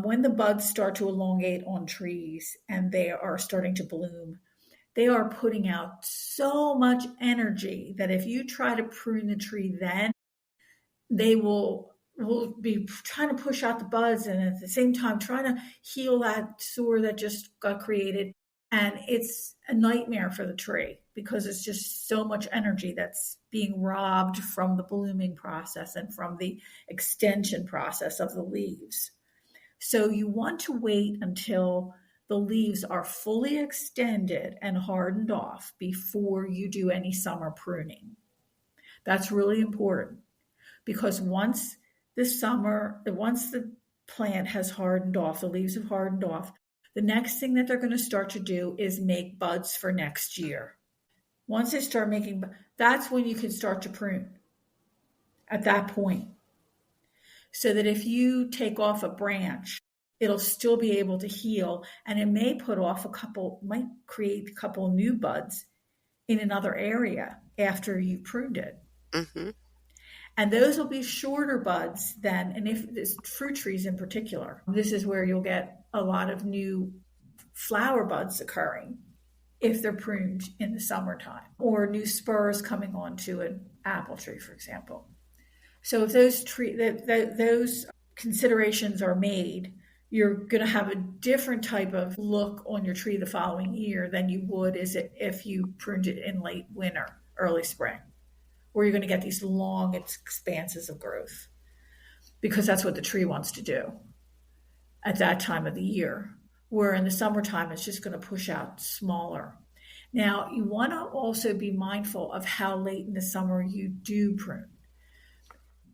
When the buds start to elongate on trees and they are starting to bloom, they are putting out so much energy that if you try to prune the tree then, they will be trying to push out the buds and at the same time trying to heal that sore that just got created. And it's a nightmare for the tree because it's just so much energy that's being robbed from the blooming process and from the extension process of the leaves. So you want to wait until the leaves are fully extended and hardened off before you do any summer pruning. That's really important because once the plant has hardened off, the leaves have hardened off, the next thing that they're going to start to do is make buds for next year. Once they start making, that's when you can start to prune at that point. So that if you take off a branch, it'll still be able to heal, and it may might create a couple new buds in another area after you pruned it. Mm-hmm. And those will be shorter buds then, and if it's fruit trees in particular, this is where you'll get a lot of new flower buds occurring if they're pruned in the summertime, or new spurs coming onto an apple tree, for example. So if those considerations are made, you're going to have a different type of look on your tree the following year than you would if you pruned it in late winter, early spring, where you're going to get these long expanses of growth because that's what the tree wants to do at that time of the year, where in the summertime it's just going to push out smaller. Now, you want to also be mindful of how late in the summer you do prune.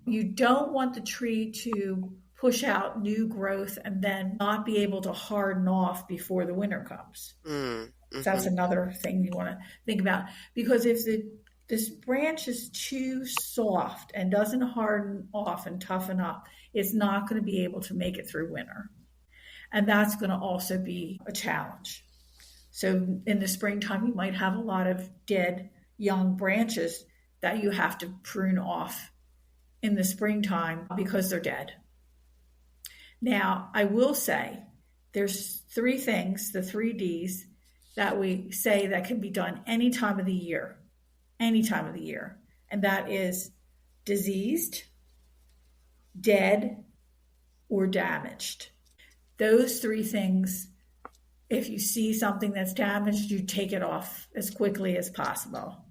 You don't want the tree to push out new growth and then not be able to harden off before the winter comes. Mm-hmm. That's another thing you want to think about, because if this branch is too soft and doesn't harden off and toughen up, it's not going to be able to make it through winter. And that's going to also be a challenge. So in the springtime, you might have a lot of dead young branches that you have to prune off in the springtime because they're dead. Now, I will say there's 3 things, the 3 Ds, that we say that can be done any time of the year. And that is diseased, dead, or damaged. Those 3 things, if you see something that's damaged, you take it off as quickly as possible.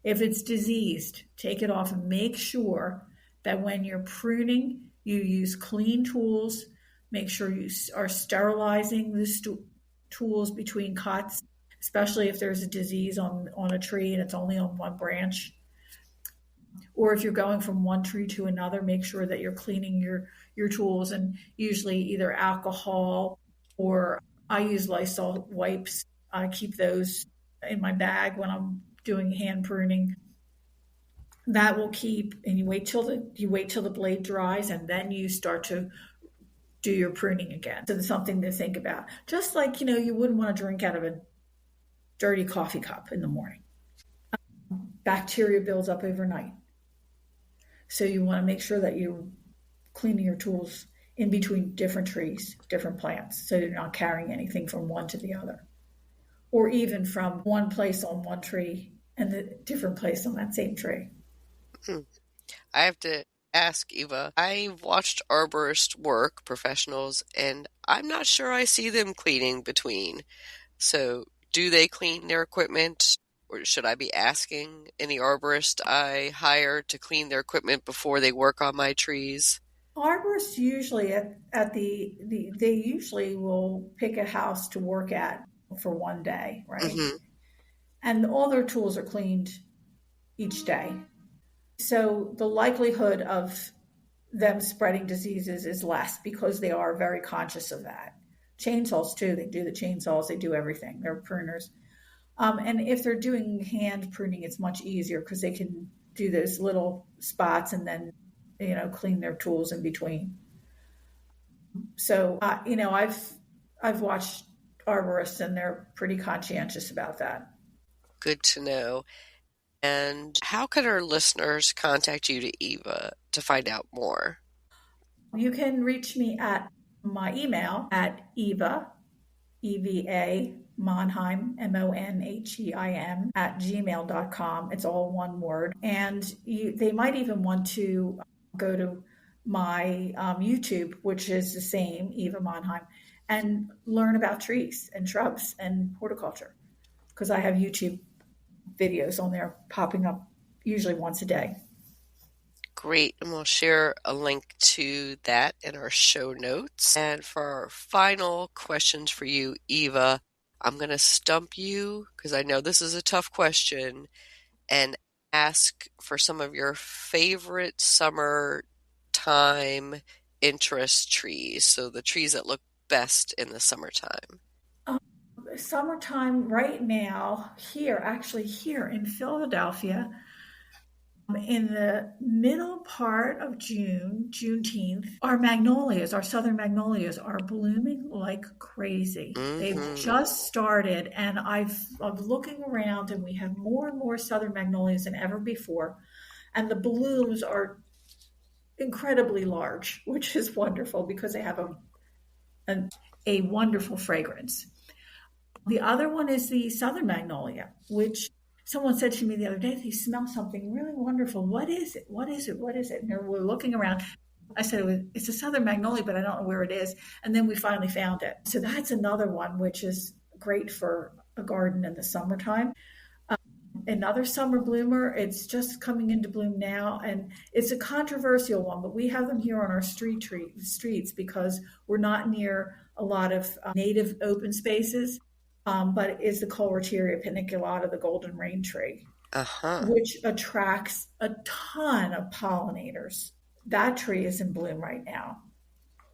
If it's diseased, take it off and make sure that when you're pruning, you use clean tools. Make sure you are sterilizing the tools between cuts, especially if there's a disease on a tree and it's only on one branch. Or if you're going from one tree to another, make sure that you're cleaning your tools, and usually either alcohol, or I use Lysol wipes. I keep those in my bag when I'm doing hand pruning. That will keep, and you wait till the blade dries, and then you start to do your pruning again. So there's something to think about. Just like, you wouldn't want to drink out of a dirty coffee cup in the morning. Bacteria builds up overnight. So you want to make sure that you're cleaning your tools in between different trees, different plants, so you're not carrying anything from one to the other. Or even from one place on one tree and the different place on that same tree. I have to ask, Eva, I've watched arborists work, professionals, and I'm not sure I see them cleaning between. So do they clean their equipment, or should I be asking any arborist I hire to clean their equipment before they work on my trees? Arborists usually they usually will pick a house to work at for one day, right? Mm-hmm. And all their tools are cleaned each day. So the likelihood of them spreading diseases is less because they are very conscious of that. Chainsaws too, they do the chainsaws, they do everything. They're pruners. And if they're doing hand pruning, it's much easier because they can do those little spots and then, clean their tools in between. So, I've watched arborists and they're pretty conscientious about that. Good to know. And how can our listeners contact you, Eva, to find out more? You can reach me at my email at Eva, EVA, Monheim, MONHEIM, @gmail.com. It's all one word. And they might even want to go to my YouTube, which is the same, Eva Monheim, and learn about trees and shrubs and horticulture, because I have YouTube videos on there popping up usually once a day. Great, and we'll share a link to that in our show notes. And for our final questions for you, Eva, I'm going to stump you because I know this is a tough question, and ask for some of your favorite summertime interest trees. So the trees that look best in the summertime. Summertime right now here in Philadelphia, in the middle part of Juneteenth, our southern magnolias are blooming like crazy. Mm-hmm. They've just started, and I'm looking around, and we have more and more southern magnolias than ever before, and the blooms are incredibly large, which is wonderful because they have a wonderful fragrance. The other one is the southern magnolia, which someone said to me the other day, they smell something really wonderful. What is it? What is it? What is it? And we're looking around. I said, it's a southern magnolia, but I don't know where it is. And then we finally found it. So that's another one, which is great for a garden in the summertime. Another summer bloomer, it's just coming into bloom now, and it's a controversial one, but we have them here on our streets because we're not near a lot of native open spaces. But it is the Colereteria paniculata, the golden rain tree, which attracts a ton of pollinators. That tree is in bloom right now.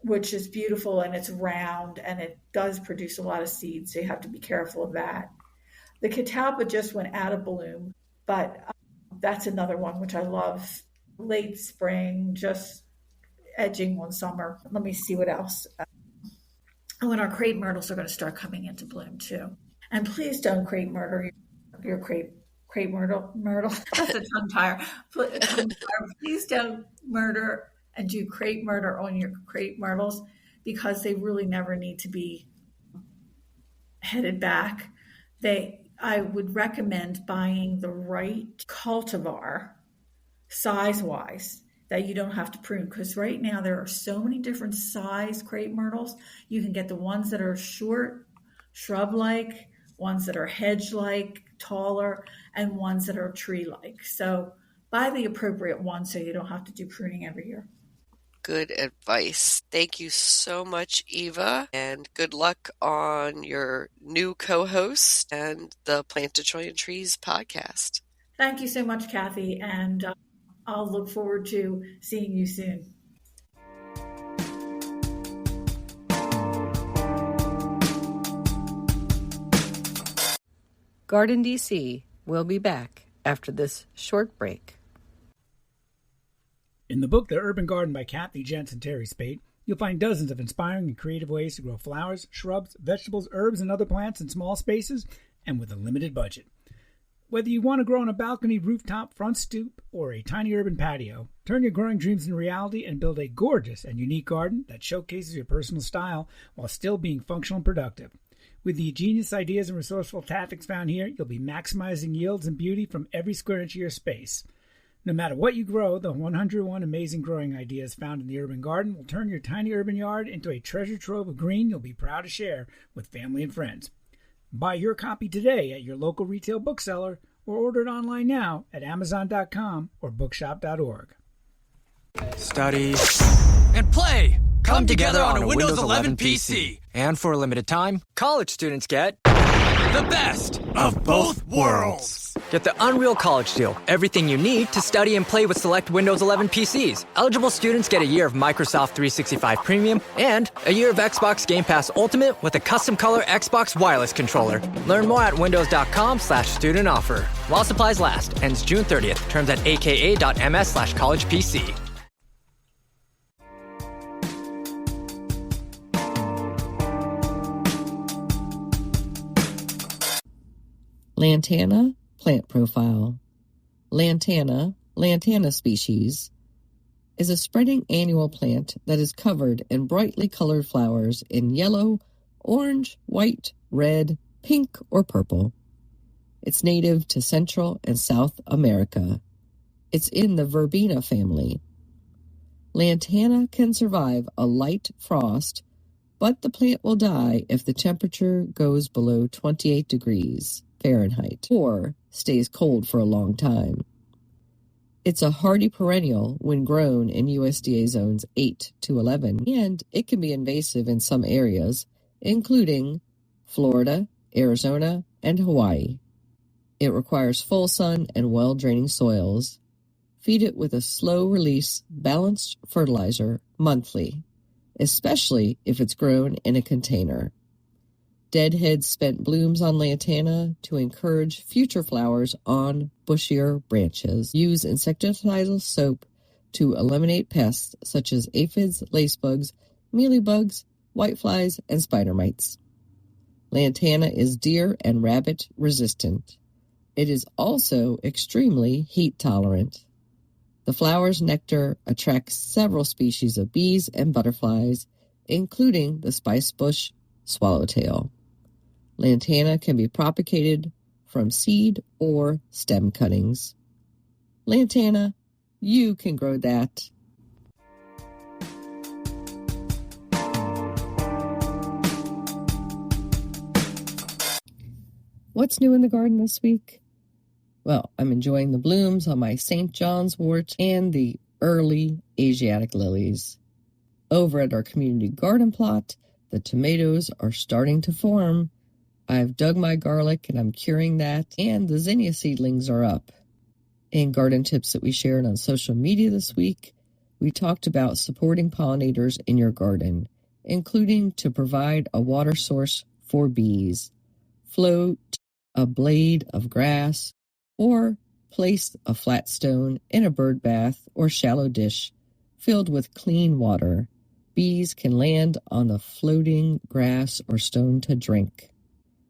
which is beautiful, and it's round, and it does produce a lot of seeds, so you have to be careful of that. The catalpa just went out of bloom, but that's another one which I love. Late spring, just edging on summer. Let me see what else. Oh, and our crepe myrtles are going to start coming into bloom too. And please don't crepe myrtle your crepe myrtle. That's a tongue tire. Please don't murder and do crepe murder on your crepe myrtles, because they really never need to be headed back. I would recommend buying the right cultivar size-wise that you don't have to prune, because right now there are so many different size crepe myrtles. You can get the ones that are short, shrub-like, ones that are hedge-like, taller, and ones that are tree-like. So buy the appropriate one so you don't have to do pruning every year. Good advice. Thank you so much, Eva, and good luck on your new co-host and the Plant a Trillion Trees podcast. Thank you so much, Kathy, and I'll look forward to seeing you soon. GardenDC will be back after this short break. In the book The Urban Garden by Kathy Jentz and Terry Spate, you'll find dozens of inspiring and creative ways to grow flowers, shrubs, vegetables, herbs, and other plants in small spaces and with a limited budget. Whether you want to grow on a balcony, rooftop, front stoop, or a tiny urban patio, turn your growing dreams into reality and build a gorgeous and unique garden that showcases your personal style while still being functional and productive. With the genius ideas and resourceful tactics found here, you'll be maximizing yields and beauty from every square inch of your space. No matter what you grow, the 101 amazing growing ideas found in the urban garden will turn your tiny urban yard into a treasure trove of green you'll be proud to share with family and friends. Buy your copy today at your local retail bookseller or order it online now at Amazon.com or bookshop.org. Study and play come together on a Windows 11 PC. And for a limited time, college students get the best of both worlds. Get the Unreal College Deal. Everything you need to study and play with select Windows 11 PCs. Eligible students get a year of Microsoft 365 Premium and a year of Xbox Game Pass Ultimate with a custom color Xbox wireless controller. Learn more at windows.com/student offer. While supplies last. Ends June 30th. Terms at aka.ms/collegepc. Lantana plant profile. Lantana species, is a spreading annual plant that is covered in brightly colored flowers in yellow, orange, white, red, pink, or purple. It's native to Central and South America. It's in the verbena family. Lantana can survive a light frost, but the plant will die if the temperature goes below 28 degrees Fahrenheit or stays cold for a long time. It's a hardy perennial when grown in USDA zones 8 to 11, and it can be invasive in some areas, including Florida, Arizona, and Hawaii. It requires full sun and well-draining soils. Feed it with a slow-release, balanced fertilizer monthly, especially if it's grown in a container. Deadhead spent blooms on lantana to encourage future flowers on bushier branches. Use insecticidal soap to eliminate pests such as aphids, lacebugs, mealybugs, whiteflies, and spider mites. Lantana is deer and rabbit resistant. It is also extremely heat tolerant. The flower's nectar attracts several species of bees and butterflies, including the spicebush swallowtail. Lantana can be propagated from seed or stem cuttings. Lantana, you can grow that. What's new in the garden this week? Well, I'm enjoying the blooms on my St. John's wort and the early Asiatic lilies. Over at our community garden plot, the tomatoes are starting to form. I've dug my garlic and I'm curing that, and the zinnia seedlings are up. In garden tips that we shared on social media this week, we talked about supporting pollinators in your garden, including to provide a water source for bees, float a blade of grass, or place a flat stone in a bird bath or shallow dish filled with clean water. Bees can land on the floating grass or stone to drink.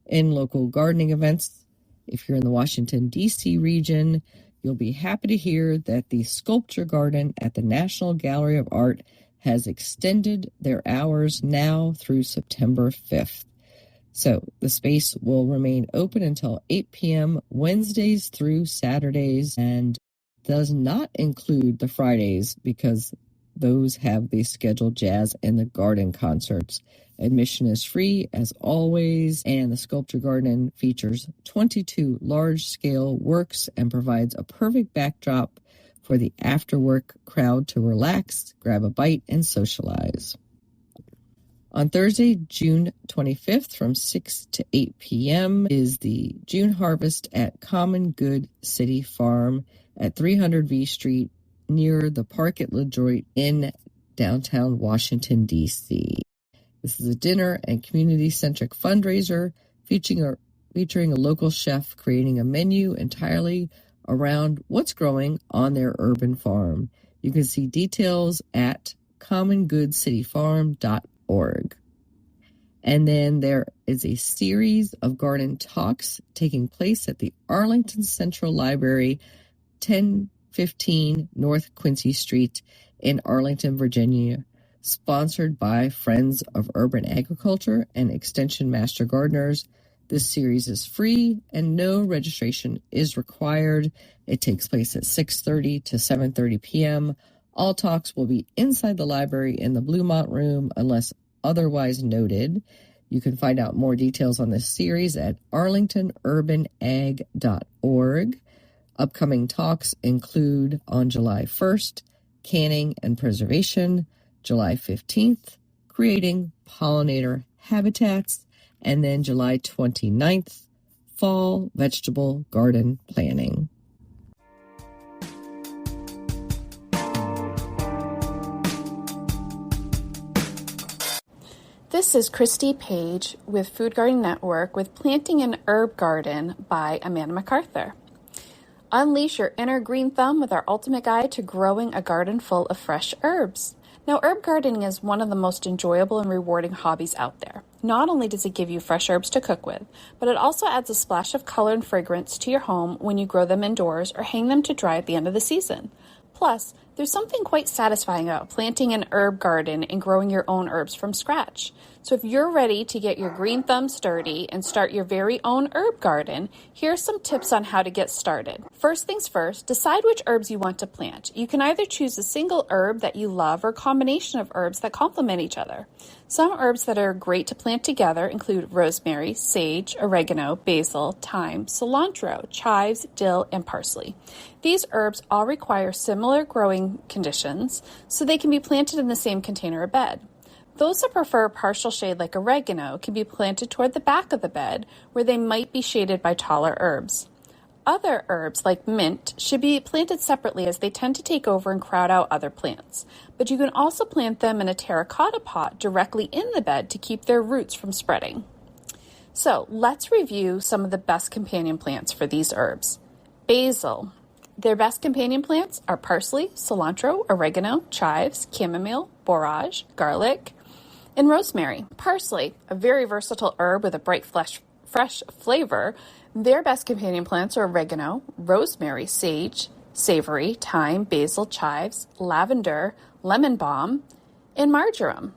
In local gardening events, if you're in the Washington, D.C. region, you'll be happy to hear that the Sculpture Garden at the National Gallery of Art has extended their hours now through September 5th. So the space will remain open until 8 p.m. Wednesdays through Saturdays and does not include the Fridays because those have the scheduled jazz and the garden concerts. Admission is free as always, and the Sculpture Garden features 22 large-scale works and provides a perfect backdrop for the after-work crowd to relax, grab a bite, and socialize. On Thursday, June 25th from 6 to 8 p.m. is the June Harvest at Common Good City Farm at 300 V Street near the Park at LaDroit in downtown Washington, D.C. This is a dinner and community-centric fundraiser featuring a local chef creating a menu entirely around what's growing on their urban farm. You can see details at commongoodcityfarm.org. And then there is a series of garden talks taking place at the Arlington Central Library, 1015 North Quincy Street in Arlington, Virginia, sponsored by Friends of Urban Agriculture and Extension Master Gardeners. This series is free and no registration is required. It takes place at 6:30 to 7:30 p.m. All talks will be inside the library in the Bluemont Room unless otherwise noted. You can find out more details on this series at arlingtonurbanag.org. Upcoming talks include on July 1st, Canning and Preservation, July 15th, Creating Pollinator Habitats, and then July 29th, Fall Vegetable Garden Planning. This is Christy Page with Food Garden Network with Planting an Herb Garden by Amanda MacArthur. Unleash your inner green thumb with our ultimate guide to growing a garden full of fresh herbs. Now, herb gardening is one of the most enjoyable and rewarding hobbies out there. Not only does it give you fresh herbs to cook with, but it also adds a splash of color and fragrance to your home when you grow them indoors or hang them to dry at the end of the season. Plus, there's something quite satisfying about planting an herb garden and growing your own herbs from scratch. So if you're ready to get your green thumb sturdy and start your very own herb garden, here are some tips on how to get started. First things first, decide which herbs you want to plant. You can either choose a single herb that you love or a combination of herbs that complement each other. Some herbs that are great to plant together include rosemary, sage, oregano, basil, thyme, cilantro, chives, dill, and parsley. These herbs all require similar growing conditions, so they can be planted in the same container or bed. Those that prefer partial shade like oregano can be planted toward the back of the bed where they might be shaded by taller herbs. Other herbs like mint should be planted separately as they tend to take over and crowd out other plants. But you can also plant them in a terracotta pot directly in the bed to keep their roots from spreading. So let's review some of the best companion plants for these herbs. Basil. Their best companion plants are parsley, cilantro, oregano, chives, chamomile, borage, garlic, and rosemary. Parsley, a very versatile herb with a bright, fresh flavor. Their best companion plants are oregano, rosemary, sage, savory, thyme, basil, chives, lavender, lemon balm, and marjoram.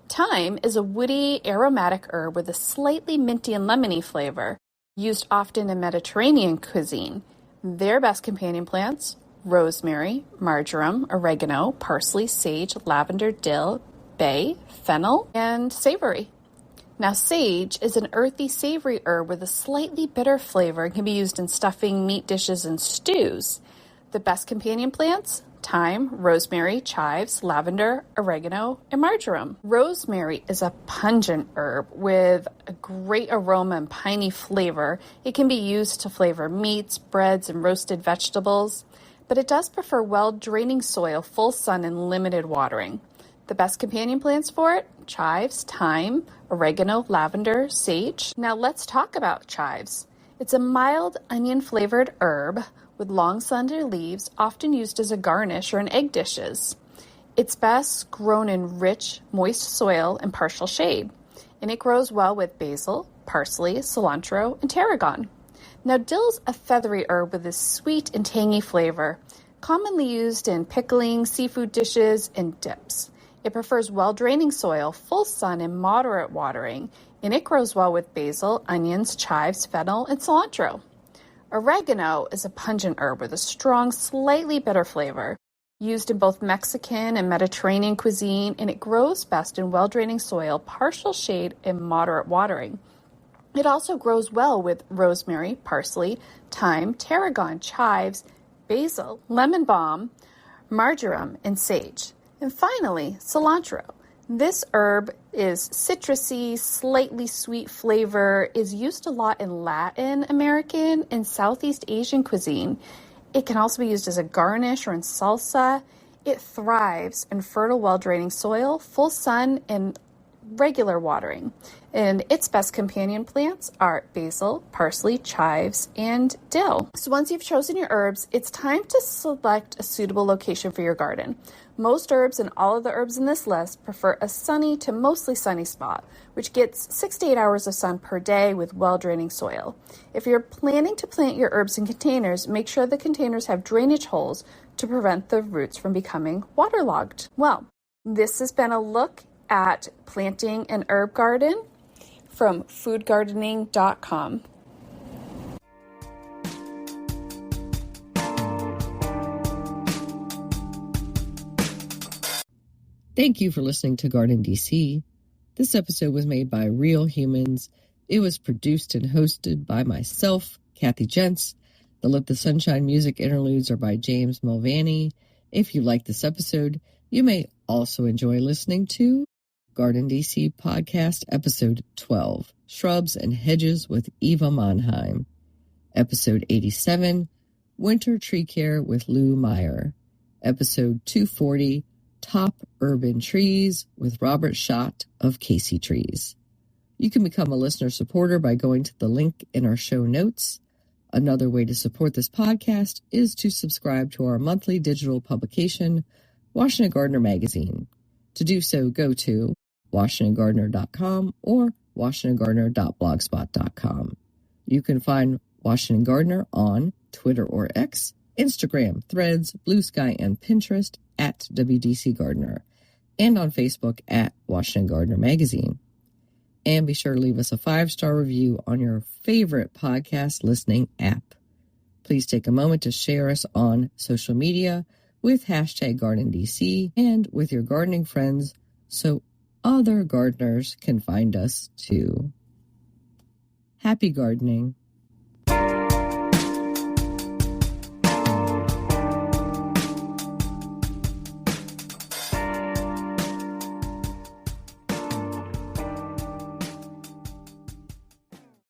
Thyme is a woody, aromatic herb with a slightly minty and lemony flavor, used often in Mediterranean cuisine. Their best companion plants, rosemary, marjoram, oregano, parsley, sage, lavender, dill, bay, fennel, and savory. Now, sage is an earthy, savory herb with a slightly bitter flavor and can be used in stuffing, meat dishes, and stews. The best companion plants, thyme, rosemary, chives, lavender, oregano, and marjoram. Rosemary is a pungent herb with a great aroma and piney flavor. It can be used to flavor meats, breads, and roasted vegetables. but it does prefer well-draining soil, full sun, and limited watering. The best companion plants for it: chives, thyme, oregano, lavender, sage. Now let's talk about chives. It's a mild onion-flavored herb with long slender leaves, often used as a garnish or in egg dishes. It's best grown in rich, moist soil and partial shade, and it grows well with basil, parsley, cilantro, and tarragon. Now, dill's a feathery herb with a sweet and tangy flavor, commonly used in pickling, seafood dishes, and dips. It prefers well-draining soil, full sun, and moderate watering, and it grows well with basil, onions, chives, fennel, and cilantro. Oregano is a pungent herb with a strong, slightly bitter flavor, used in both Mexican and Mediterranean cuisine, and it grows best in well-draining soil, partial shade, and moderate watering. It also grows well with rosemary, parsley, thyme, tarragon, chives, basil, lemon balm, marjoram, and sage. And finally, cilantro. This herb is citrusy, slightly sweet flavor, is used a lot in Latin American and Southeast Asian cuisine. It can also be used as a garnish or in salsa. It thrives in fertile, well-draining soil, full sun, and regular watering. And its best companion plants are basil, parsley, chives, and dill. So once you've chosen your herbs, it's time to select a suitable location for your garden. Most herbs and all of the herbs in this list prefer a sunny to mostly sunny spot, which gets 6 to 8 hours of sun per day with well-draining soil. If you're planning to plant your herbs in containers, make sure the containers have drainage holes to prevent the roots from becoming waterlogged. Well, this has been a look at planting an herb garden from foodgardening.com. Thank you for listening to GardenDC. This episode was made by real humans. It was produced and hosted by myself, Kathy Jentz. The Let the Sunshine music interludes are by James Mulvaney. If you like this episode, you may also enjoy listening to GardenDC Podcast Episode 12, Shrubs and Hedges with Eva Monheim. Episode 87, Winter Tree Care with Lou Meyer. Episode 240, Top Urban Trees with Robert Shaut of Casey Trees. You can become a listener supporter by going to the link in our show notes. Another way to support this podcast is to subscribe to our monthly digital publication, Washington Gardener Magazine. To do so, go to WashingtonGardener.com or WashingtonGardener.blogspot.com. You can find Washington Gardener on Twitter or X, Instagram, Threads, Blue Sky, and Pinterest at WDC Gardener, and on Facebook at Washington Gardener Magazine. And be sure to leave us a 5-star review on your favorite podcast listening app. Please take a moment to share us on social media with hashtag GardenDC and with your gardening friends so other gardeners can find us too. Happy gardening.